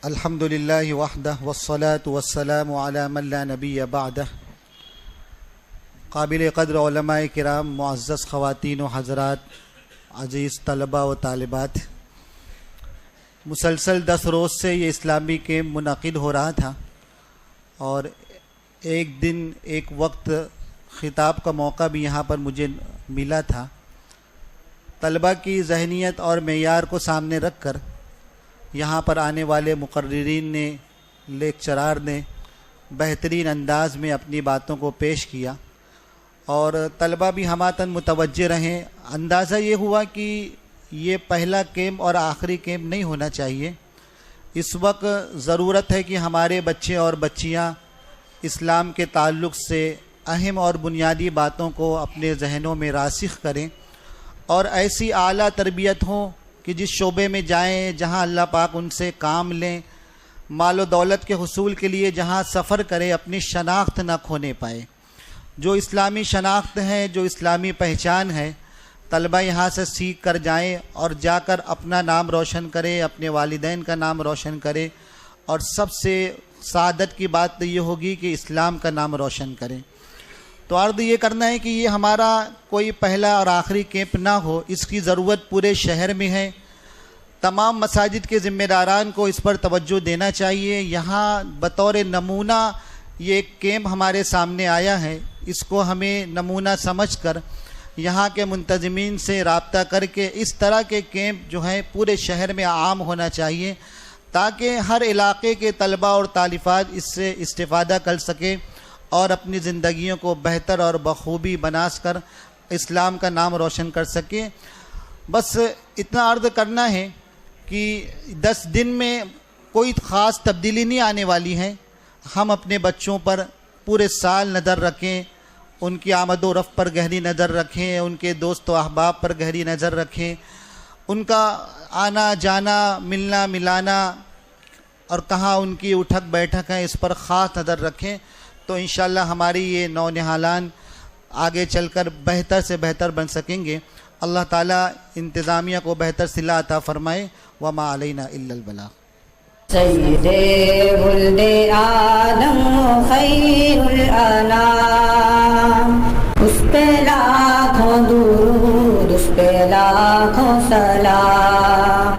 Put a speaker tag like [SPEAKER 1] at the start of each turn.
[SPEAKER 1] الحمد للہ وحدہ والصلاة والسلام علی من لا نبی بعدہ۔ قابل قدر علماء کرام، معزز خواتین و حضرات، عزیز طلباء و طالبات، مسلسل 10 روز سے یہ اسلامی کیمپ منعقد ہو رہا تھا، اور ایک دن ایک وقت خطاب کا موقع بھی یہاں پر مجھے ملا تھا۔ طلباء کی ذہنیت اور معیار کو سامنے رکھ کر یہاں پر آنے والے مقررین نے، لیکچرار نے بہترین انداز میں اپنی باتوں کو پیش کیا، اور طلباء بھی ہماتن متوجہ رہیں۔ اندازہ یہ ہوا کہ یہ پہلا کیمپ اور آخری کیمپ نہیں ہونا چاہیے۔ اس وقت ضرورت ہے کہ ہمارے بچے اور بچیاں اسلام کے تعلق سے اہم اور بنیادی باتوں کو اپنے ذہنوں میں راسخ کریں، اور ایسی اعلیٰ تربیت ہوں کہ جس شعبے میں جائیں جہاں اللہ پاک ان سے کام لیں، مال و دولت کے حصول کے لیے جہاں سفر کرے اپنی شناخت نہ کھونے پائے۔ جو اسلامی شناخت ہے، جو اسلامی پہچان ہے، طلبہ یہاں سے سیکھ کر جائیں اور جا کر اپنا نام روشن کرے، اپنے والدین کا نام روشن کرے، اور سب سے سعادت کی بات تو یہ ہوگی کہ اسلام کا نام روشن کریں۔ تو عرض یہ کرنا ہے کہ یہ ہمارا کوئی پہلا اور آخری کیمپ نہ ہو، اس کی ضرورت پورے شہر میں ہے۔ تمام مساجد کے ذمہ داران کو اس پر توجہ دینا چاہیے۔ یہاں بطور نمونہ یہ ایک کیمپ ہمارے سامنے آیا ہے، اس کو ہمیں نمونہ سمجھ کر یہاں کے منتظمین سے رابطہ کر کے اس طرح کے کیمپ جو ہیں پورے شہر میں عام ہونا چاہیے، تاکہ ہر علاقے کے طلباء اور طالبات اس سے استفادہ کر سکیں اور اپنی زندگیوں کو بہتر اور بخوبی بنا کر اسلام کا نام روشن کر سکیں۔ بس اتنا عرض کرنا ہے کہ 10 دن میں کوئی خاص تبدیلی نہیں آنے والی ہے۔ ہم اپنے بچوں پر پورے سال نظر رکھیں، ان کی آمد و رفت پر گہری نظر رکھیں، ان کے دوست و احباب پر گہری نظر رکھیں، ان کا آنا جانا، ملنا ملانا، اور کہاں ان کی اٹھک بیٹھک ہے، اس پر خاص نظر رکھیں، تو انشاءاللہ ہماری یہ نونہالان آگے چل کر بہتر سے بہتر بن سکیں گے۔ اللہ تعالیٰ انتظامیہ کو بہتر صلہ عطا فرمائے۔ وما علینا الا البلاغ۔
[SPEAKER 2] سید ولد آدم خیر الانام، اس پہ لاکھوں درود، اس پہ لاکھوں سلام۔